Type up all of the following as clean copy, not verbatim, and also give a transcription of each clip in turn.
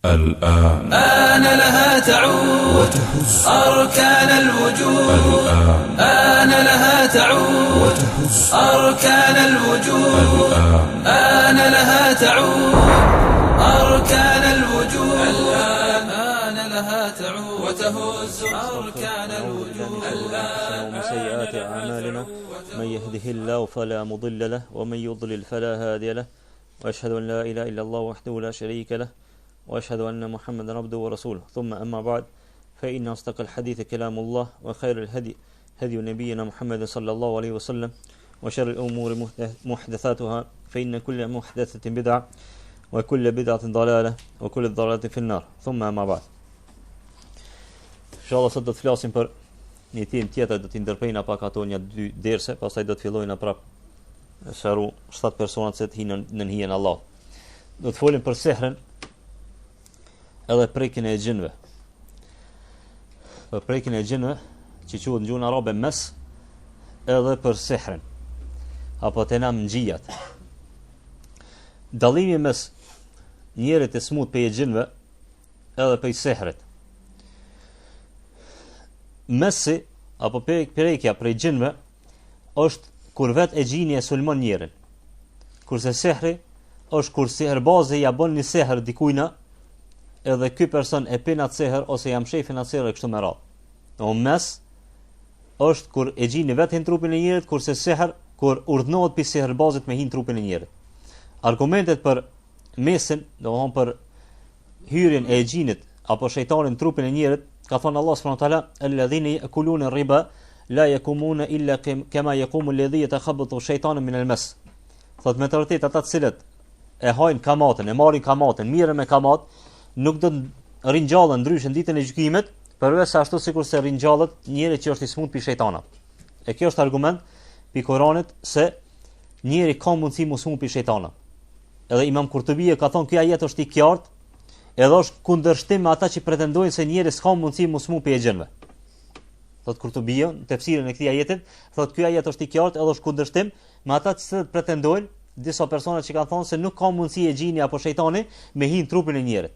الآن آن لها تعود وتهز أركان الوجود الآن آن لها تعود وتهز أركان الوجود الآن آن لها تعود أركان الوجود آن لها تعود وتهز أركان الوجود ومن سيئات أعمالنا من يهده الله فلا مضل له ومن يضلل فلا هادي له وأشهد أن لا إله إلا الله وحده لا شريك له وأشهد أن محمدا عبده ورسوله ثم أما بعد فإن أصدق الحديث كلام الله وخير الهدي هدي نبينا محمد صلى الله عليه وسلم وشر الأمور محدثاتها فإن كل محدثة بدعة وكل بدعة ضلالة وكل ضلالة في النار ثم أما بعد إن شاء الله sot do të flasim për një temë tjetër, do të ndërprejna pak ato një dy derse, pastaj do të fillojna prap sharu 7 persona që të hinë në hijen Allah. Do të folim për sehrën edhe prekjen e gjinëve. Për prekjen e gjinëve, që quhet në gjuhën arabe mes, edhe për sehrën, apo të nam ngjijat. Dallimi mes njerit e smut për e gjinëve edhe për sehrët. Mesi, apo prekja për e gjinëve, është kur vet e gjini e sulmon njerin. Kurse sehri është kur siherbazi ja bën një seher dikujna, edhe ky person e pin atë seher ose jam shefin atë seher kështu me radhë. Do mes është kur e gjini vetë në trupin e njerit, kurse seher kur urdhnohet pi siherbazit me hin trupin e njerit. Argumentet për mesin, domthon për hyrjen e gjinit apo shejtanit në trupin e njerit, ka thënë Allah subhanahu wa taala, alladhina yakuluna riba la yakumuna illa kama yakumu alladhi yatakhabbathu shaytanu min al-mas. Thot me të vërtetë ata të cilët e hajnë kamatën, e marrin kamatën, mirë me kamat, nuk do të ringjallën ndryshe ditën e gjykimit, përveç ashtu sikur se ringjallet njëri që është i smut pi shejtanit. E kjo është argument pi Kuranit se njëri ka mundësi mos smut pi shejtanit. Edhe Imam Kurtubi ka thonë ky ajet është i qartë, edhe është kundërshtim me ata që pretendojnë se njëri s'ka mundësi mos smut pi e gjinëve. Thot Kurtubi në tefsirin e këtij ajetit, thot ky ajet është i qartë edhe është kundërshtim me ata që pretendojnë disa persona që kanë thonë se nuk ka mundësi e gjini apo shejtani me hin trupin e njerit.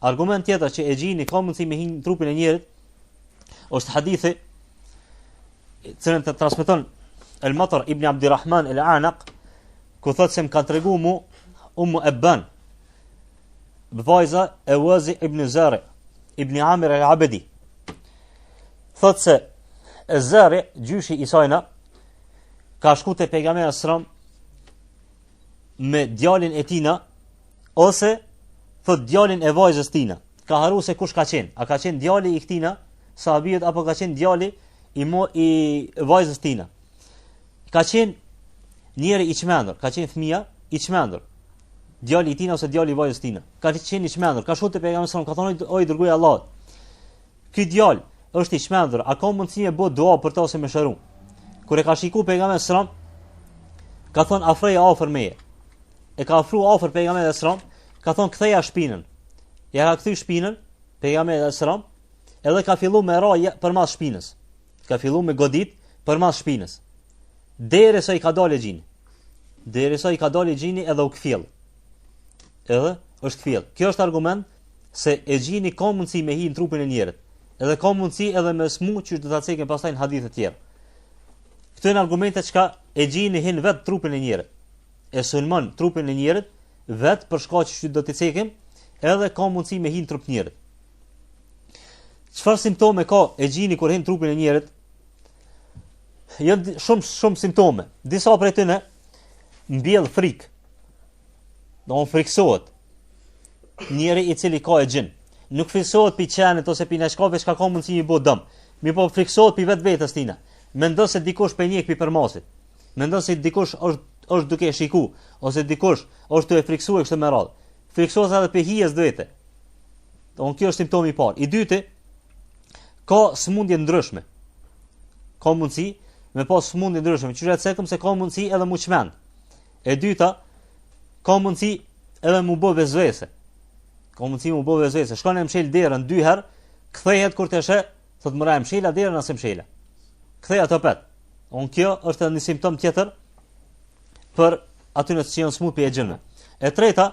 Argument tjetër që e gjini ka mundësi me hin trupin e njerit është hadithi që të transmeton El-Matar ibn Abdirrahman El-Anaq, ku thotë se më ka tregu mu Ummu Ebban, vajza e Wazi ibn Zari ibn Amir El-Abedi. Thotë se e Zari, gjyshi i sajna, ka shku te pejgamberi sallallahu me djalin e tina, ose thot djalin e vajzës tina. Ka haru se kush ka qenë. A ka qenë djali i këtina sahabijët apo ka qenë djali i vajzës tina. Ka qenë njeri i çmendur, ka qenë fëmia i çmendur. Djali i tina ose djali i vajzës tina. Ka qenë i çmendur. Ka shkuar te pejgamberi sallallahu alajhi wasallam, ka thonë oj dërguar Allah. Ky djalë është i çmendur, a ka mundësi me bë dua për ta ose me shëru? Kur e ka shikuar pejgamberi sallallahu alajhi wasallam, ka thonë afroje afër meje. E ka afruar afër pejgamberit sallallahu alajhi wasallam, ka thonë ktheja shpinën. Ja ka kthy shpinën pejgamberi sallallahu alajhi wasallam, edhe ka filluar me raje përmas shpinës. Ka filluar me godit përmas shpinës. Derisa i ka dalë gjini. Derisa i ka dalë gjini edhe u kthjell. Edhe është kthjell. Kjo është argument se e gjini ka mundësi me hi në trupin e njerit. Edhe ka mundësi edhe me smu që do ta cekim pastaj në hadithe të tjera. Këto janë argumentet që e gjini hin vetë trupin e njerit. E sulmon trupin e njerit vetë për shkak që do t'i cekim, edhe ka mundësi me hin trup njerit. Çfarë simptome ka e gjini kur hin trupin e njerit? Janë shumë simptome. Disa prej tyre mbjell frikë. Do të friksohet. Njeri i cili ka e gjin, nuk friksohet pi qenit ose pi nashkave që ka mundësi mi bë dëm. Mi po friksohet pi vetvetes tina. Mendon se dikush pe njek pi përmasit. Mendon se dikush është duke shiku, ose dikush është të e friksuar kështu me radhë. Friksohet edhe pe hijes vete. Don kjo është simptomi i parë. I dytë, ka smundje ndryshme. Ka mundësi me pas smundje ndryshme, që rreth sekëm se ka mundësi edhe mu çmend. E dyta, ka mundësi edhe mu bë vezvese. Ka mundësi mu bë vezvese. Shkon e mshel derën 2 herë, kthehet kur të shë, thotë mëra mshela derën as mshela. Kthehet opet. On kjo është edhe një simptom tjetër për aty në që janë smut për e gjinëve. E treta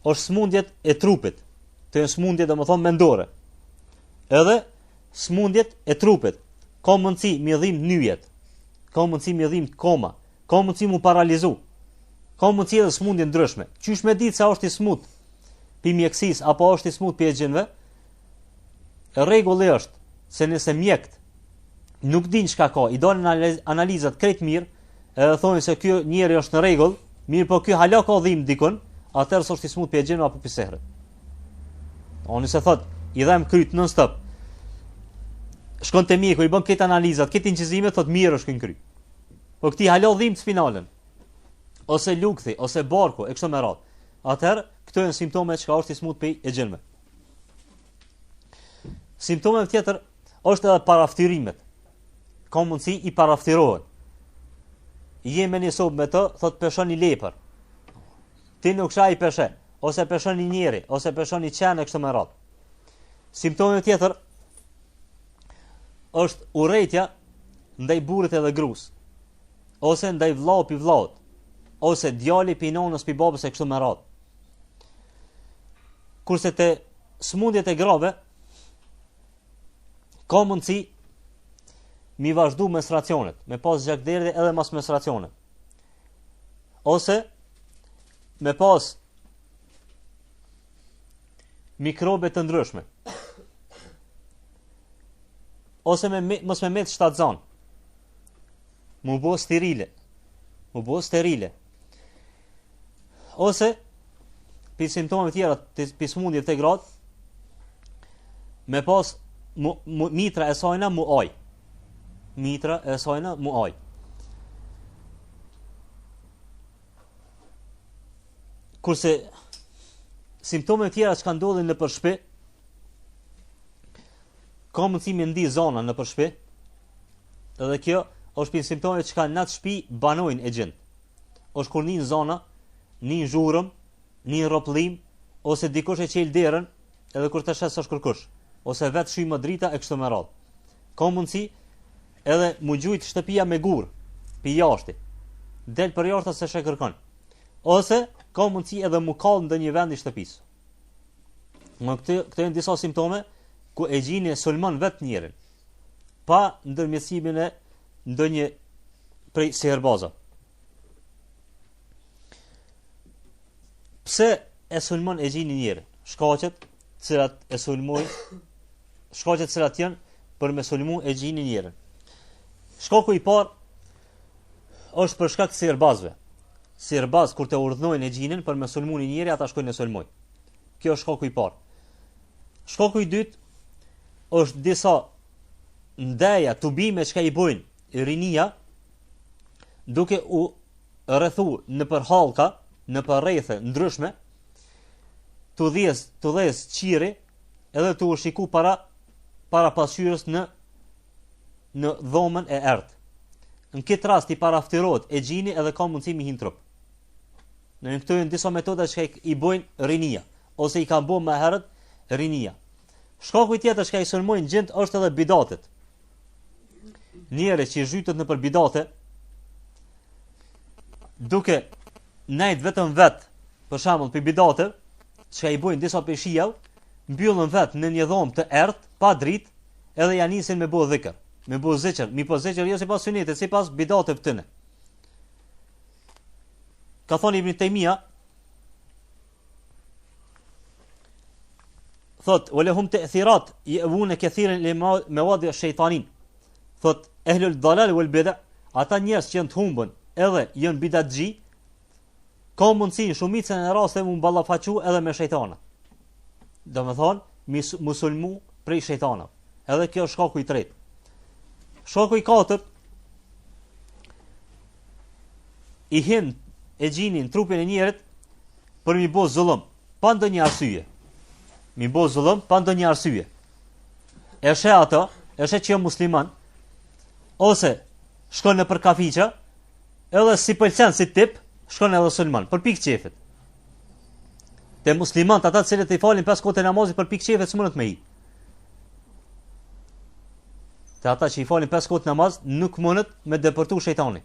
është smundjet e trupit. Të janë smundje domethënë mendore. Edhe smundjet e trupit. Ka mundësi mi dhim nyjet. Ka mundësi mi dhim koma. Ka mundësi mu paralizu. Ka mundësi edhe smundje ndryshme. Qysh me ditë se është i smut pi mjekësisë apo është i smut pi e gjinëve? Rregulli është se nëse mjekt nuk din çka ka, i dalin analizat krejt mirë, edhe thonë se ky njeri është në rregull, mirë po ky hala ka dhim dikun, atëherë s'është i smut pi e gjinëve apo pi sehrit. Oni se thot, i dhem kryt non stop. Shkon te mjeku, i bën këtë analizat, këtë incizime, thot mirë është kry. Po këti hala dhim të spinalen, ose lukthi, ose barku, e kështu me radhë. Atëherë, këto janë simptomet që është i smut pi e gjinëve. Simptomet tjetër është edhe paraftyrimet. Ka mundësi i paraftyrohen. Je me një sobë me të, thot peshon një lepër. Ti nuk shaj i peshe, ose peshon një njeri, ose peshon një qenë e kështu me radhë. Simptomet tjetër është urrëtia ndaj burrit edhe grus, ose ndaj vllau pi vllaut, ose djali pi nonës pi babës e kështu me radhë. Kurse te smundjet e grave ka mundësi mi vazhdu menstruacionet, me pas gjakderdhje edhe mas menstruacionet. Ose me pas mikrobe të ndryshme. Ose mos me met shtatzan. Mu bo sterile. Ose pi simptome tjera, pi smundjet të gratë, me pas mitra e sajna mu aj. Mitra e sajna mu aj. Kurse simptome tjera që ka ndodhin në përshpi, ka mundësi me ndi zona në përshpi, edhe kjo është për simptome që ka në të shpi banojnë e gjindë. është kur një zona, një zhurëm, një roplim, ose dikush e qel derën, edhe kur të shes është kërkush, ose vetë shy më drita e kështu me radhë. Ka mundësi edhe mu gjujt shtëpia me gur, pi jashti, del për jashta se shë kërkon, ose ka mundësi edhe mu kallë në një vend i shtëpisë. Këto janë disa simptome ku e gjini e sulmon vetë njerin, pa ndërmjetësimin e ndonjë prej seherbaza. Pse e sulmon e gjini njerin? Shkaqet cilat e sulmojnë, shkaqet cilat janë për me sulmu e gjini njerin. Shkaku i parë është për shkak të seherbazëve. Seherbaz kur të urdhnojnë e gjinin për me sulmu një njeri, ata shkojnë e sulmojnë. Kjo është shkaku i parë. Shkaku i dytë është disa ndeja, tubime që ka i bojnë rinia, duke u rrethu në për hallka, në për rrethe ndryshme, të dhez qiri, edhe të u shiku para pasqyrës në dhomën e ertë. Në këtë rast i paraftirohet e gjini edhe ka mundësi mi hin trup. Në këto janë disa metoda që i bojnë rinia, ose i kanë bojnë më herët rinia. Shkaku i tjetër që i sulmojnë gjend është edhe bidatet. Njeri që i zhytet në për bidate, duke nejt vetëm vetë, për shembull për bidate, që i bojnë disa peshijav, mbyllën vetë në një dhomë të ertë, pa dritë, edhe ja nisin me bo dhikër, me bo zëqër, mi po zëqër jo si pas sunetit, si pas bidate pëtëne. Ka thonë Ibn Taymija, thot, walahum ta'thirat ya'wuna kathiran li mawadi' ash-shaytanin. Thot, ehlul dalal wal bid'a, ata njerëz që janë të humbën, edhe janë bidatxhi, ka mundësi në shumicën e rasteve mu ballafaqu edhe me shejtana. Domethënë, musulmu prej shejtanave. Edhe kjo është shkaku i tretë. Shkaku i katërt, i hin e gjinin trupin e njerit për mi bo zullum, pa ndonjë arsye. Mi bo zullum, pa ndonjë arsye. E she ato, e she që jo musliman, ose shkon në për kafiqa, edhe si pëlqen si tip, shkon edhe sulman, për pikë qefit. Te muslimant, ata të cilët i falin 5 kote namazit për pikë qefit, së mundët me hi. Te ata që i falin 5 kote namaz, nuk mundët me depërtu shejtani.